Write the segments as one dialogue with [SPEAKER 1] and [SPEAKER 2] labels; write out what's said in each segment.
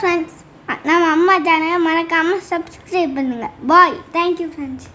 [SPEAKER 1] Friends, நம்ம அம்மா சேனலை மறக்காமல் சப்ஸ்கிரைப் பண்ணுங்கள். Bye. Thank you friends.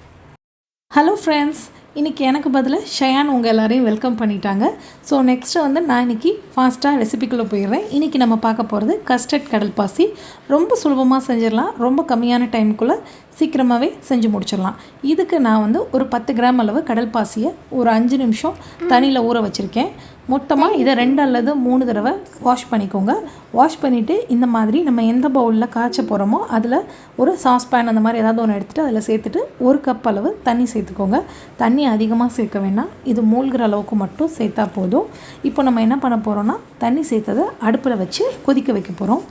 [SPEAKER 2] Hello friends, இன்றைக்கி எனக்கு பதில் ஷயான் உங்கள் எல்லோரையும் வெல்கம் பண்ணிட்டாங்க. ஸோ நெக்ஸ்ட்டு வந்து நான் இன்றைக்கி ஃபாஸ்ட்டாக ரெசிபிக்குள்ளே போயிடுறேன். இன்றைக்கி நம்ம பார்க்க போகிறது கஸ்டர்ட் கடல்பாசி. ரொம்ப சுலபமாக செஞ்சிடலாம், ரொம்ப கம்மியான டைமுக்குள்ளே சீக்கிரமாகவே செஞ்சு முடிச்சிடலாம். இதுக்கு நான் வந்து ஒரு 10 கிராம் அளவு கடல்பாசியை ஒரு 5 நிமிஷம் தண்ணியில் ஊற வச்சுருக்கேன். மொத்தமாக இதை 2 அல்லது 3 தடவை வாஷ் பண்ணிக்கோங்க. வாஷ் பண்ணிவிட்டு இந்த மாதிரி நம்ம எந்த பவுலில் காய்ச்ச போகிறோமோ அதில் ஒரு சாஸ்பேன் அந்த மாதிரி ஏதாவது ஒன்று எடுத்துகிட்டு அதில் சேர்த்துட்டு 1 கப் அளவு தண்ணி சேர்த்துக்கோங்க. தண்ணி அதிகமாக சேர்க்க வேண்டாம், இது மூழ்கிற அளவுக்கு மட்டும் சேர்த்தா போதும். இப்போ நம்ம என்ன பண்ண போகிறோன்னா, தண்ணி சேர்த்ததை அடுப்பில் வச்சு கொதிக்க வைக்க போகிறோம்.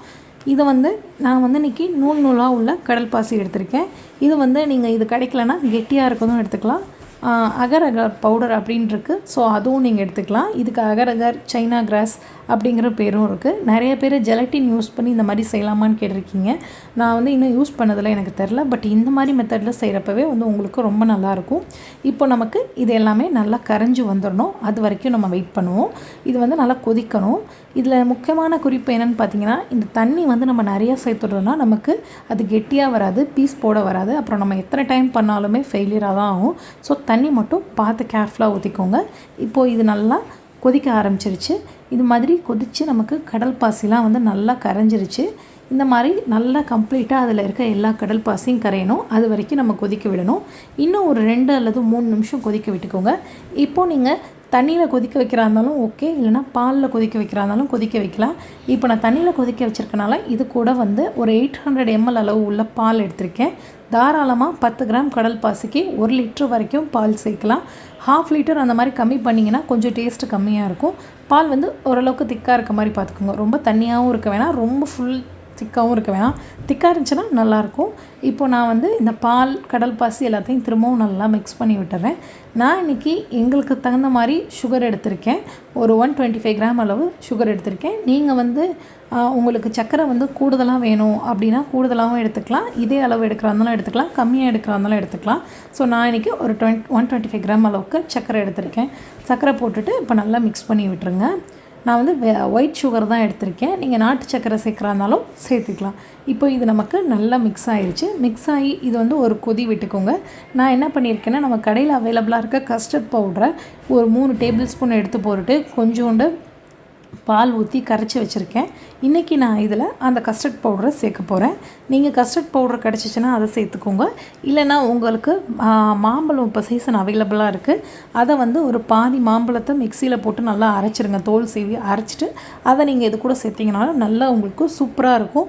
[SPEAKER 2] இதை வந்து நான் வந்து இன்றைக்கி நூலாக உள்ள கடல்பாசி எடுத்திருக்கேன். இது வந்து நீங்கள் இது கிடைக்கலன்னா கெட்டியாக இருக்கிறதும் எடுத்துக்கலாம். அகர் பவுடர் அப்படின்னு இருக்குது, ஸோ அதுவும் நீங்கள் எடுத்துக்கலாம். இதுக்கு அகர் சைனா கிராஸ் அப்படிங்கிற பேரும் இருக்குது. நிறைய பேர் ஜெலட்டின் யூஸ் பண்ணி இந்த மாதிரி செய்யலாமான்னு கேட்டிருக்கீங்க. நான் வந்து இன்னும் யூஸ் பண்ணதில் எனக்கு தெரில, பட் இந்த மாதிரி மெத்தடில் செய்கிறப்பவே வந்து உங்களுக்கு ரொம்ப நல்லாயிருக்கும். இப்போ நமக்கு இது எல்லாமே நல்லா கரைஞ்சி வந்துடணும், அது வரைக்கும் நம்ம வெயிட் பண்ணுவோம். இது வந்து நல்லா கொதிக்கணும். இதில் முக்கியமான குறிப்பு என்னென்னு பார்த்தீங்கன்னா, இந்த தண்ணி வந்து நம்ம நிறையா சேர்த்துட்டோம்னா நமக்கு அது கெட்டியாக வராது, பீஸ் போட வராது. அப்புறம் நம்ம எத்தனை டைம் பண்ணாலுமே ஃபெயிலியராக தான் ஆகும். ஸோ தண்ணி மட்டும் பார்த்து கேர்ஃபுல்லாக ஊற்றிக்கோங்க. இப்போது இது நல்லா கொதிக்க ஆரம்பிச்சிருச்சு. இது மாதிரி கொதித்து நமக்கு கடல் பாசிலாம் வந்து நல்லா கரைஞ்சிருச்சு. இந்த மாதிரி நல்லா கம்ப்ளீட்டாக அதில் இருக்க எல்லா கடல் பாசியும் கரையணும், அது வரைக்கும் நம்ம கொதிக்க விடணும். இன்னும் ஒரு 2 அல்லது 3 நிமிஷம் கொதிக்க விட்டுக்கோங்க. இப்போது நீங்கள் தண்ணியில் கொதிக்க வைக்கிறா இருந்தாலும் ஓகே, இல்லைனா பாலில் கொதிக்க வைக்கிறா இருந்தாலும் கொதிக்க வைக்கலாம். இப்போ நான் தண்ணியில் கொதிக்க வச்சுருக்கனால இது கூட வந்து ஒரு 800 ml அளவு உள்ள பால் எடுத்திருக்கேன். தாராளமாக 10 கிராம் கடல் பாசிக்கு 1 லிட்டர் வரைக்கும் பால் சேர்க்கலாம். 1/2 லிட்டர் அந்த மாதிரி கம்மி பண்ணிங்கன்னா கொஞ்சம் டேஸ்ட்டு கம்மியாக இருக்கும். பால் வந்து ஓரளவுக்கு திக்காக இருக்க மாதிரி பார்த்துக்கோங்க. ரொம்ப தண்ணியாகவும் இருக்க வேணாம், ரொம்ப ஃபுல் திக்காகவும் இருக்க வேணாம். திக்காக இருந்துச்சுன்னா நல்லாயிருக்கும். இப்போ நான் வந்து இந்த பால் கடல் பாசி எல்லாத்தையும் திரும்பவும் நல்லா மிக்ஸ் பண்ணி விட்டுறேன். நான் இன்றைக்கி எங்களுக்கு தகுந்த மாதிரி சுகர் எடுத்திருக்கேன். ஒரு 125 கிராம் அளவு சுகர் எடுத்திருக்கேன். நீங்கள் வந்து உங்களுக்கு சர்க்கரை வந்து கூடுதலாக வேணும் அப்படின்னா கூடுதலாகவும் எடுத்துக்கலாம். இதே அளவு எடுக்கிறா இருந்தாலும் எடுத்துக்கலாம், கம்மியாக எடுக்கிறா இருந்தாலும் எடுத்துக்கலாம். ஸோ நான் இன்றைக்கி ஒரு 125 கிராம் அளவுக்கு சர்க்கரை எடுத்திருக்கேன். சர்க்கரை போட்டுட்டு இப்போ நல்லா மிக்ஸ் பண்ணி விட்டுருங்க. நான் வந்து ஒயிட் சுகர் தான் எடுத்திருக்கேன். நீங்கள் நாட்டு சர்க்கரை சேர்க்குறா இருந்தாலும் சேர்த்துக்கலாம். இப்போ இது நமக்கு நல்லா மிக்ஸ் ஆகிடுச்சு. மிக்ஸ் ஆகி இது வந்து ஒரு கொதி விட்டுக்கோங்க. நான் என்ன பண்ணியிருக்கேன்னா, நம்ம கடையில் அவைலபிளாக இருக்க கஸ்டர்ட் பவுடரை ஒரு 3 டேபிள் ஸ்பூன் எடுத்து போட்டுட்டு கொஞ்சோண்டு பால் ஊற்றி கரைச்சி வச்சுருக்கேன். இன்றைக்கி நான் இதில் அந்த கஸ்டர்ட் பவுடரை சேர்க்க போகிறேன். நீங்கள் கஸ்டர்ட் பவுடர் கிடச்சிச்சின்னா அதை சேர்த்துக்கோங்க. இல்லைனா உங்களுக்கு மாம்பழம் இப்போ சீசன் அவைலபிளாக இருக்குது, அதை வந்து ஒரு பாதி மாம்பழத்தை மிக்சியில் போட்டு நல்லா அரைச்சிருங்க. தோல் சீவி அரைச்சிட்டு அதை நீங்கள் இது கூட சேர்த்திங்கனாலும் நல்லா உங்களுக்கு சூப்பராக இருக்கும்.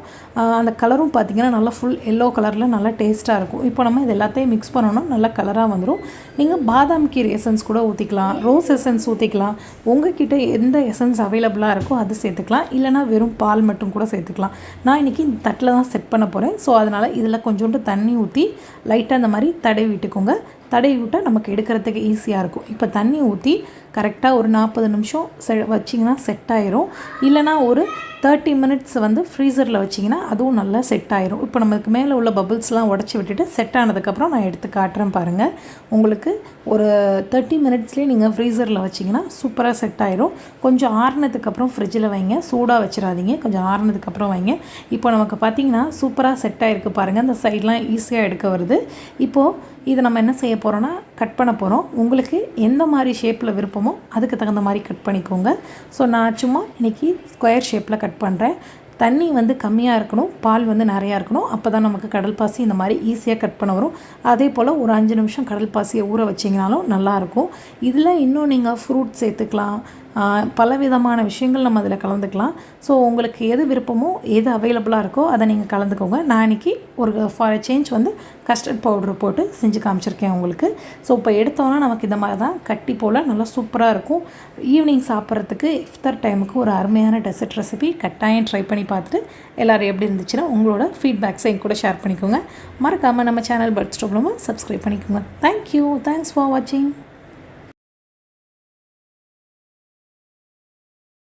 [SPEAKER 2] அந்த கலரும் பார்த்திங்கன்னா நல்லா ஃபுல் எல்லோ கலரில் நல்லா டேஸ்ட்டாக இருக்கும். இப்போ நம்ம இது எல்லாத்தையும் மிக்ஸ் பண்ணணும், நல்லா கலராக வந்துடும். நீங்கள் பாதாம் கீரை எசன்ஸ் கூட ஊற்றிக்கலாம், ரோஸ் எசன்ஸ் ஊற்றிக்கலாம். உங்கள்கிட்ட எந்த எசன்ஸ் அவைலபிளாக இருக்கோ அது சேர்த்துக்கலாம். இல்லைனா வெறும் பால் மட்டும் கூட சேர்த்துக்கலாம். நான் இன்றைக்கி இந்த தட்டில் தான் செட் பண்ண போகிறேன். ஸோ அதனால் இதில் கொஞ்சோண்டு தண்ணி ஊற்றி லைட்டாக அந்த மாதிரி தடவி விட்டுக்கோங்க. தடவி விட்டால் நமக்கு எடுக்கிறதுக்கு ஈஸியாக இருக்கும். இப்போ தண்ணி ஊற்றி கரெக்டாக ஒரு 40 நிமிஷம் வச்சிங்கன்னா செட் ஆயிரும். இல்லைனா ஒரு 30 மினிட்ஸ் வந்து ஃப்ரீசரில் வச்சிங்கன்னா அதுவும் நல்லா செட் ஆயிரும். இப்போ நமக்கு மேலே உள்ள பபிள்ஸ்லாம் உடச்சி விட்டுட்டு செட் ஆனதுக்கப்புறம் நான் எடுத்து காட்டுறேன் பாருங்கள். உங்களுக்கு ஒரு 30 மினிட்ஸ்லேயே நீங்கள் ஃப்ரீசரில் வச்சிங்கன்னா சூப்பராக செட் ஆயிரும். கொஞ்சம் ஆறுனதுக்கப்புறம் ஃப்ரிட்ஜில் வைங்க, சூடாக வச்சிடாதீங்க, கொஞ்சம் ஆறுனதுக்கப்புறம் வைங்க. இப்போ நமக்கு பார்த்திங்கன்னா சூப்பராக செட் ஆகிருக்கு பாருங்கள். அந்த சைட்லாம் ஈஸியாக எடுக்க வருது. இப்போது இதை நம்ம என்ன செய்ய போகிறோன்னா, கட் பண்ண போகிறோம். உங்களுக்கு எந்த மாதிரி ஷேப்பில் விருப்பமோ அதுக்கு தகுந்த மாதிரி கட் பண்ணிக்கோங்க. ஸோ நான் சும்மா இன்றைக்கி ஸ்கொயர் ஷேப்பில் கட் பண்ணுறேன். தண்ணி வந்து கம்மியாக இருக்கணும், பால் வந்து நிறையா இருக்கணும். அப்போ தான் நமக்கு கடல்பாசி இந்த மாதிரி ஈஸியாக கட் பண்ண வரும். அதே போல் ஒரு 5 நிமிஷம் கடல்பாசியை ஊற வச்சிங்கனாலும் நல்லாயிருக்கும். இதில் இன்னும் நீங்கள் ஃப்ரூட் சேர்த்துக்கலாம், பலவிதமான விஷயங்கள் நம்ம அதில் கலந்துக்கலாம். ஸோ உங்களுக்கு எது விருப்பமோ எது அவைலபிளாக இருக்கோ அதை நீங்கள் கலந்துக்கோங்க. நான் இன்றைக்கி ஒரு ஃபார் அ சேஞ்ச் வந்து கஸ்டர்ட் பவுட்ரு போட்டு செஞ்சு காமிச்சிருக்கேன் உங்களுக்கு. ஸோ இப்போ எடுத்தோன்னா நமக்கு இந்த மாதிரி தான் கட்டி போல் நல்லா சூப்பராக இருக்கும். ஈவினிங் சாப்பிட்றதுக்கு இஃப்தார் டைமுக்கு ஒரு அருமையான டெசர்ட் ரெசிபி. கட்டாயம் ட்ரை பண்ணி பார்த்துட்டு எல்லோரும் எப்படி இருந்துச்சுன்னா உங்களோட ஃபீட்பேக்ஸை என் கூட ஷேர் பண்ணிக்கோங்க. மறக்காமல் நம்ம சேனல் பட்ஸ் ப்ராப்ளமாக சப்ஸ்கிரைப் பண்ணிக்கோங்க. தேங்க்யூ, தேங்க்ஸ் ஃபார் வாட்சிங்.